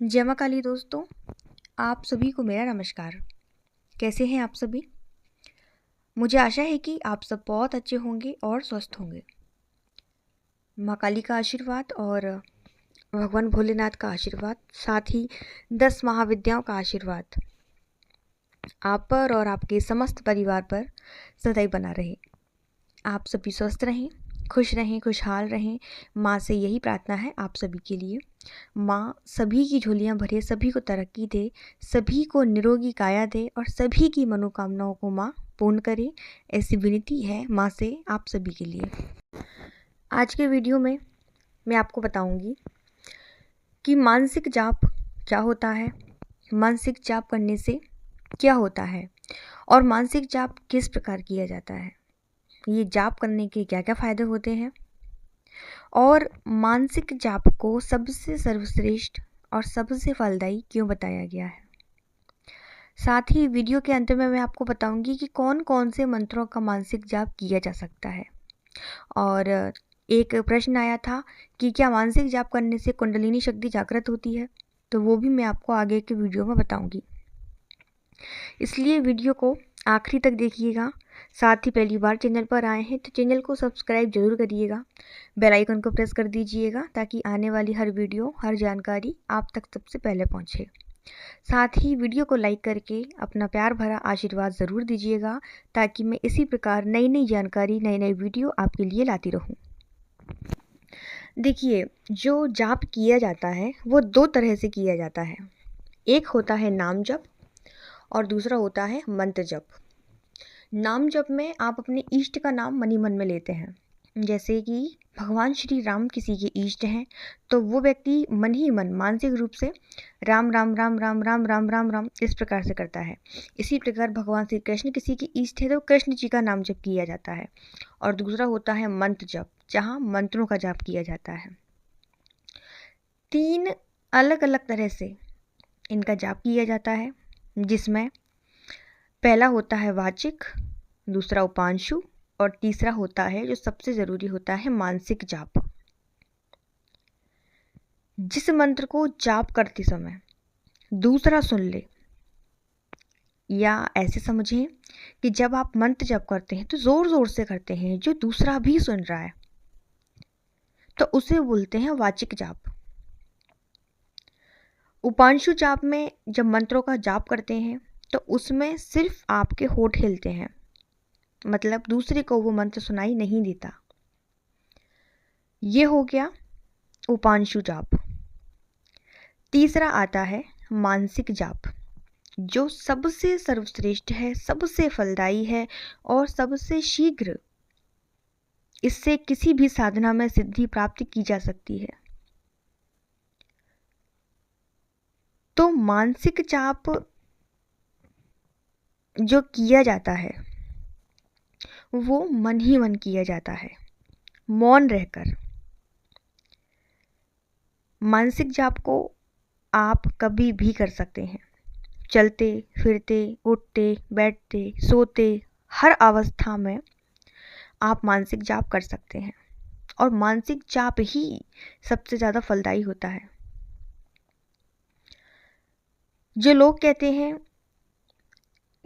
जय माँ काली दोस्तों, आप सभी को मेरा नमस्कार। कैसे हैं आप सभी? मुझे आशा है कि आप सब बहुत अच्छे होंगे और स्वस्थ होंगे। माँ काली का आशीर्वाद और भगवान भोलेनाथ का आशीर्वाद, साथ ही 10 महाविद्याओं का आशीर्वाद आप पर और आपके समस्त परिवार पर सदैव बना रहे। आप सभी स्वस्थ रहें, खुश रहें, खुशहाल रहें। माँ से यही प्रार्थना है आप सभी के लिए। माँ सभी की झोलियाँ भरे, सभी को तरक्की दे, सभी को निरोगी काया दे और सभी की मनोकामनाओं को माँ पूर्ण करे। ऐसी विनती है माँ से आप सभी के लिए। आज के वीडियो में मैं आपको बताऊंगी कि मानसिक जाप क्या होता है, मानसिक जाप करने से क्या होता है और मानसिक जाप किस प्रकार किया जाता है, ये जाप करने के क्या क्या फ़ायदे होते हैं और मानसिक जाप को सबसे सर्वश्रेष्ठ और सबसे फलदायी क्यों बताया गया है। साथ ही वीडियो के अंत में मैं आपको बताऊंगी कि कौन कौन से मंत्रों का मानसिक जाप किया जा सकता है। और एक प्रश्न आया था कि क्या मानसिक जाप करने से कुंडलिनी शक्ति जागृत होती है, तो वो भी मैं आपको आगे के वीडियो में बताऊंगी। इसलिए वीडियो को आखिरी तक देखिएगा। साथ ही पहली बार चैनल पर आए हैं तो चैनल को सब्सक्राइब जरूर करिएगा, बेल आइकन को प्रेस कर दीजिएगा ताकि आने वाली हर वीडियो, हर जानकारी आप तक सबसे पहले पहुंचे। साथ ही वीडियो को लाइक करके अपना प्यार भरा आशीर्वाद ज़रूर दीजिएगा ताकि मैं इसी प्रकार नई नई जानकारी, नई नई वीडियो आपके लिए लाती रहूं। देखिए, जो जाप किया जाता है वो दो तरह से किया जाता है। एक होता है नाम जप और दूसरा होता है मंत्र जप। नाम जप में आप अपने इष्ट का नाम मन ही मन में लेते हैं। जैसे कि भगवान श्री राम किसी के इष्ट हैं तो वो व्यक्ति मन ही मन मानसिक रूप से राम राम राम राम राम राम राम राम इस प्रकार से करता है। इसी प्रकार भगवान श्री कृष्ण किसी के इष्ट है तो कृष्ण जी का नाम जप किया जाता है। और दूसरा होता है मंत्र जप, जहाँ मंत्रों का जाप किया जाता है। 3 अलग अलग तरह से इनका जाप किया जाता है, जिसमें पहला होता है वाचिक, दूसरा उपांशु और तीसरा होता है जो सबसे ज़रूरी होता है मानसिक जाप। जिस मंत्र को जाप करते समय दूसरा सुन ले, या ऐसे समझें कि जब आप मंत्र जाप करते हैं तो ज़ोर ज़ोर से करते हैं, जो दूसरा भी सुन रहा है, तो उसे बोलते हैं वाचिक जाप। उपांशु जाप में जब मंत्रों का जाप करते हैं तो उसमें सिर्फ आपके होठ हिलते हैं, मतलब दूसरे को वो मंत्र सुनाई नहीं देता। ये हो गया उपांशु जाप। तीसरा आता है मानसिक जाप, जो सबसे सर्वश्रेष्ठ है, सबसे फलदायी है और सबसे शीघ्र इससे किसी भी साधना में सिद्धि प्राप्त की जा सकती है। तो मानसिक जाप जो किया जाता है वो मन ही मन किया जाता है, मौन रहकर। मानसिक जाप को आप कभी भी कर सकते हैं, चलते फिरते, उठते बैठते, सोते, हर अवस्था में आप मानसिक जाप कर सकते हैं। और मानसिक जाप ही सबसे ज़्यादा फलदायी होता है। जो लोग कहते हैं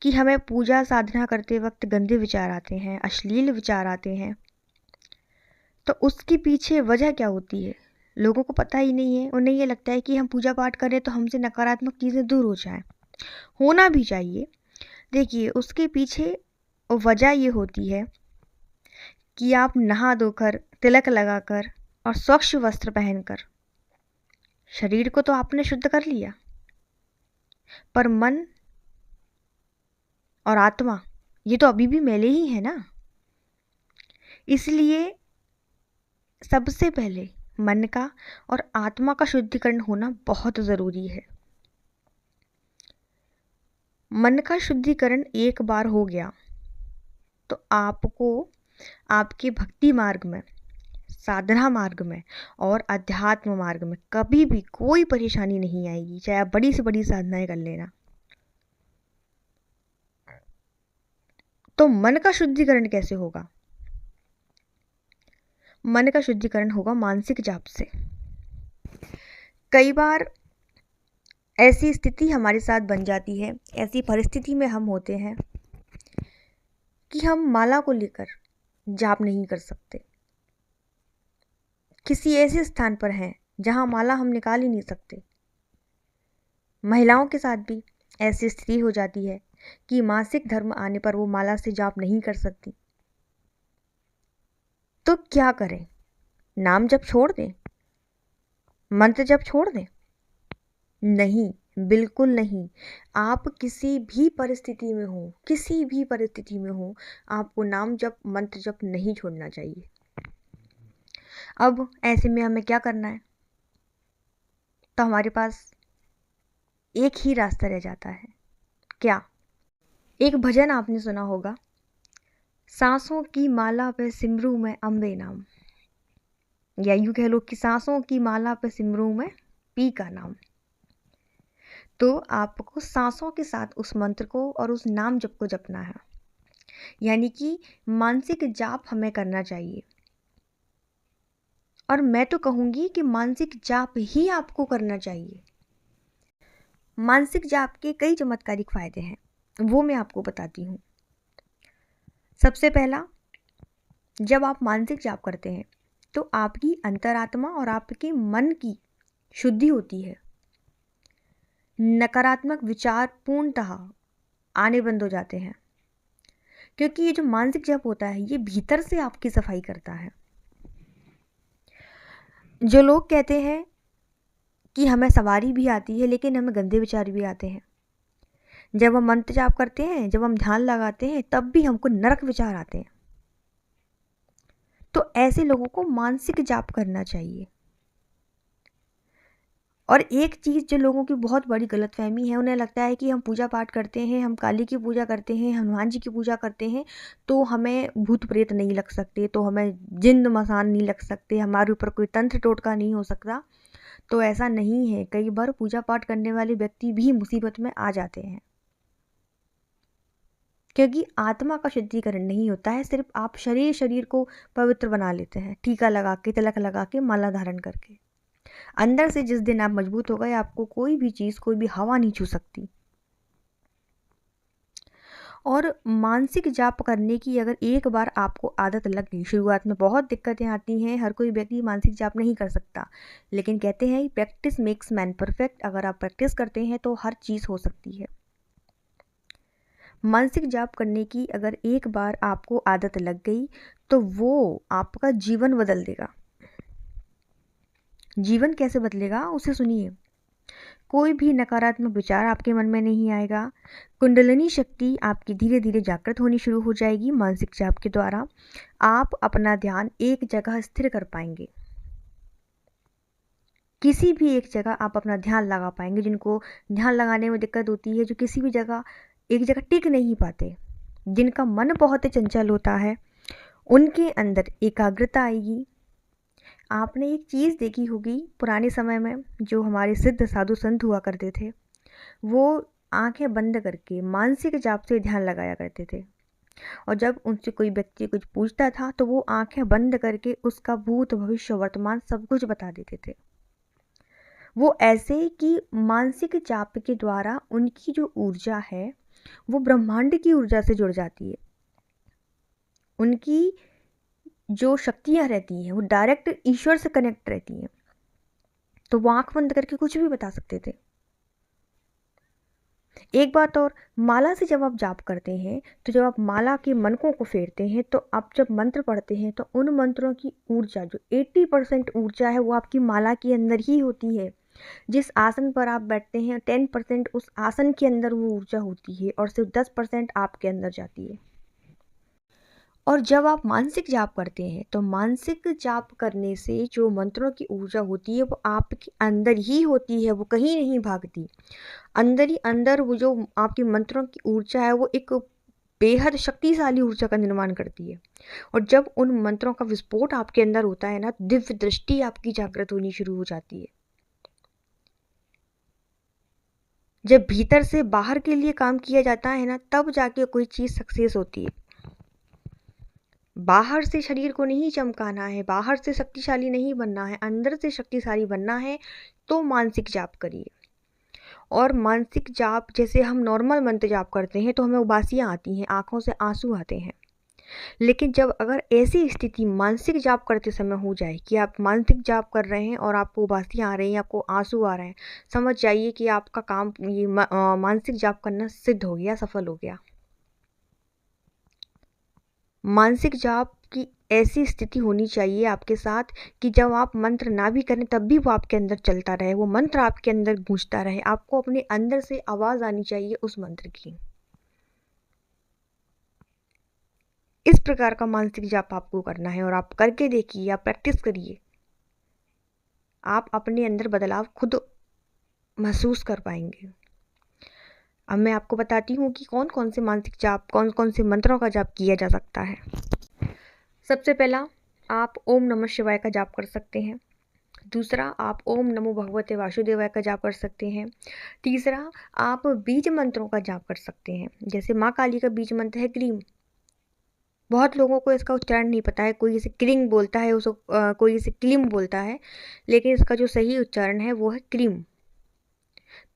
कि हमें पूजा साधना करते वक्त गंदे विचार आते हैं, अश्लील विचार आते हैं, तो उसके पीछे वजह क्या होती है लोगों को पता ही नहीं है। उन्हें ये लगता है कि हम पूजा पाठ करें तो हमसे नकारात्मक चीज़ें दूर हो जाएं, होना भी चाहिए। देखिए, उसके पीछे वजह ये होती है कि आप नहा धोकर, तिलक लगाकर और स्वच्छ वस्त्र पहनकर शरीर को तो आपने शुद्ध कर लिया, पर मन और आत्मा ये तो अभी भी मैले ही है ना। इसलिए सबसे पहले मन का और आत्मा का शुद्धिकरण होना बहुत ज़रूरी है। मन का शुद्धिकरण एक बार हो गया तो आपको आपके भक्ति मार्ग में, साधना मार्ग में और अध्यात्म मार्ग में कभी भी कोई परेशानी नहीं आएगी, चाहे आप बड़ी से बड़ी साधनाएं कर लेना। तो मन का शुद्धिकरण कैसे होगा? मन का शुद्धिकरण होगा मानसिक जाप से। कई बार ऐसी स्थिति हमारे साथ बन जाती है, ऐसी परिस्थिति में हम होते हैं कि हम माला को लेकर जाप नहीं कर सकते। किसी ऐसे स्थान पर हैं जहाँ माला हम निकाल ही नहीं सकते। महिलाओं के साथ भी ऐसी स्थिति हो जाती है कि मासिक धर्म आने पर वो माला से जाप नहीं कर सकती। तो क्या करें? नाम जप छोड़ दें? मंत्र जप छोड़ दें? नहीं, बिल्कुल नहीं। आप किसी भी परिस्थिति में हो, किसी भी परिस्थिति में हो, आपको नाम जप मंत्र जप नहीं छोड़ना चाहिए। अब ऐसे में हमें क्या करना है? तो हमारे पास एक ही रास्ता रह जाता है। क्या? एक भजन आपने सुना होगा, सांसों की माला पे सिमरू में अम्बे नाम, या यूं कह लो कि सांसों की माला पे सिमरू में पी का नाम। तो आपको सांसों के साथ उस मंत्र को और उस नाम जप को जपना है, यानी कि मानसिक जाप हमें करना चाहिए। और मैं तो कहूँगी कि मानसिक जाप ही आपको करना चाहिए। मानसिक जाप के कई चमत्कारिक फायदे हैं, वो मैं आपको बताती हूँ। सबसे पहला, जब आप मानसिक जाप करते हैं तो आपकी अंतरात्मा और आपके मन की शुद्धि होती है। नकारात्मक विचार पूर्णतः आने बंद हो जाते हैं, क्योंकि ये जो मानसिक जाप होता है ये भीतर से आपकी सफाई करता है। जो लोग कहते हैं कि हमें सवारी भी आती है लेकिन हमें गंदे विचार भी आते हैं, जब हम मंत्र जाप करते हैं, जब हम ध्यान लगाते हैं, तब भी हमको नरक विचार आते हैं। तो ऐसे लोगों को मानसिक जाप करना चाहिए। और एक चीज़ जो लोगों की बहुत बड़ी गलतफहमी है, उन्हें लगता है कि हम पूजा पाठ करते हैं, हम काली की पूजा करते हैं, हनुमान जी की पूजा करते हैं, तो हमें भूत प्रेत नहीं लग सकते, तो हमें जिन्न मसान नहीं लग सकते, हमारे ऊपर कोई तंत्र टोटका नहीं हो सकता। तो ऐसा नहीं है। कई बार पूजा पाठ करने वाले व्यक्ति भी मुसीबत में आ जाते हैं, क्योंकि आत्मा का शुद्धिकरण नहीं होता है। सिर्फ आप शरीर को पवित्र बना लेते हैं, टीका लगा के, तिलक लगा के, माला धारण करके। अंदर से जिस दिन आप मजबूत हो गए, आपको कोई भी चीज़, कोई भी हवा नहीं छू सकती। और मानसिक जाप करने की अगर एक बार आपको आदत लग गई, शुरुआत में बहुत दिक्कतें आती हैं, हर कोई व्यक्ति मानसिक जाप नहीं कर सकता, लेकिन कहते हैं प्रैक्टिस मेक्स मैन परफेक्ट। अगर आप प्रैक्टिस करते हैं तो हर चीज़ हो सकती है। मानसिक जाप करने की अगर एक बार आपको आदत लग गई तो वो आपका जीवन बदल देगा। जीवन कैसे बदलेगा, उसे सुनिए। कोई भी नकारात्मक विचार आपके मन में नहीं आएगा। कुंडलिनी शक्ति आपकी धीरे धीरे जागृत होनी शुरू हो जाएगी। मानसिक जाप के द्वारा आप अपना ध्यान एक जगह स्थिर कर पाएंगे। किसी भी एक जगह आप अपना ध्यान लगा पाएंगे। जिनको ध्यान लगाने में दिक्कत होती है, जो किसी भी जगह एक जगह टिक नहीं पाते, जिनका मन बहुत चंचल होता है, उनके अंदर एकाग्रता आएगी। आपने एक चीज़ देखी होगी पुराने समय में, जो हमारे सिद्ध साधु संत हुआ करते थे, वो आंखें बंद करके मानसिक जाप से ध्यान लगाया करते थे। और जब उनसे कोई व्यक्ति कुछ पूछता था तो वो आंखें बंद करके उसका भूत भविष्य वर्तमान सब कुछ बता देते थे। वो ऐसे कि मानसिक जाप के द्वारा उनकी जो ऊर्जा है वो ब्रह्मांड की ऊर्जा से जुड़ जाती है। उनकी जो शक्तियाँ रहती हैं वो डायरेक्ट ईश्वर से कनेक्ट रहती हैं। तो वो आंख बंद करके कुछ भी बता सकते थे। एक बात और, माला से जब आप जाप करते हैं तो जब आप माला के मनकों को फेरते हैं, तो आप जब मंत्र पढ़ते हैं तो उन मंत्रों की ऊर्जा, जो 80% ऊर्जा है, वो आपकी माला के अंदर ही होती है। जिस आसन पर आप बैठते हैं 10% उस आसन के अंदर वो ऊर्जा होती है और सिर्फ 10% आपके अंदर जाती है। और जब आप मानसिक जाप करते हैं तो मानसिक जाप करने से जो मंत्रों की ऊर्जा होती है वो आपके अंदर ही होती है, वो कहीं नहीं भागती। अंदर ही अंदर वो जो आपके मंत्रों की ऊर्जा है वो एक बेहद शक्तिशाली ऊर्जा का निर्माण करती है। और जब उन मंत्रों का विस्फोट आपके अंदर होता है ना, दिव्य दृष्टि आपकी जागृत होनी शुरू हो जाती है। जब भीतर से बाहर के लिए काम किया जाता है ना, तब जाके कोई चीज़ सक्सेस होती है। बाहर से शरीर को नहीं चमकाना है, बाहर से शक्तिशाली नहीं बनना है, अंदर से शक्तिशाली बनना है, तो मानसिक जाप करिए। और मानसिक जाप जैसे हम नॉर्मल मंत्र जाप करते हैं तो हमें उबासियाँ आती हैं, आँखों से आंसू आते हैं। लेकिन जब अगर ऐसी स्थिति मानसिक जाप करते समय हो जाए कि आप मानसिक जाप कर रहे हैं और आपको उबासियाँ आ रही हैं, आपको आंसू आ रहे हैं, समझ जाइए कि आपका काम ये मानसिक जाप करना सिद्ध हो गया, सफल हो गया। मानसिक जाप की ऐसी स्थिति होनी चाहिए आपके साथ कि जब आप मंत्र ना भी करें तब भी वो आपके अंदर चलता रहे, वो मंत्र आपके अंदर गूंजता रहे, आपको अपने अंदर से आवाज़ आनी चाहिए उस मंत्र की। इस प्रकार का मानसिक जाप आपको करना है और आप करके देखिए, आप प्रैक्टिस करिए, आप अपने अंदर बदलाव खुद महसूस कर पाएंगे। अब मैं आपको बताती हूँ कि कौन कौन से मानसिक जाप, कौन कौन से मंत्रों का जाप किया जा सकता है। सबसे पहला, आप ओम नमः शिवाय का जाप कर सकते हैं। दूसरा, आप ओम नमो भगवते वासुदेवाय का जाप कर सकते हैं। तीसरा, आप बीज मंत्रों का जाप कर सकते हैं। जैसे माँ काली का बीज मंत्र है क्रीम। बहुत लोगों को इसका उच्चारण नहीं पता है, कोई इसे क्रिंग बोलता है, कोई इसे क्लिम बोलता है, लेकिन इसका जो सही उच्चारण है वो है क्रीम।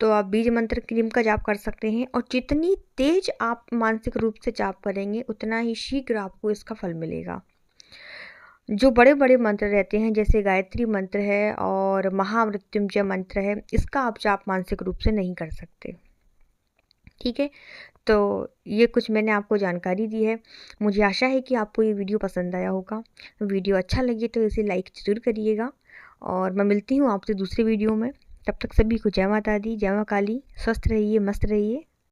तो आप बीज मंत्र क्रीम का जाप कर सकते हैं और जितनी तेज आप मानसिक रूप से जाप करेंगे उतना ही शीघ्र आपको इसका फल मिलेगा। जो बड़े बड़े मंत्र रहते हैं जैसे गायत्री मंत्र है और महामृत्युंजय मंत्र है, इसका आप जाप मानसिक रूप से नहीं कर सकते। ठीक है, तो ये कुछ मैंने आपको जानकारी दी है। मुझे आशा है कि आपको ये वीडियो पसंद आया होगा। वीडियो अच्छा लगे तो इसे लाइक ज़रूर करिएगा और मैं मिलती हूँ आपसे दूसरे वीडियो में। तब तक सभी को जय माता दी, जय माँ काली। स्वस्थ रहिए, मस्त रहिए।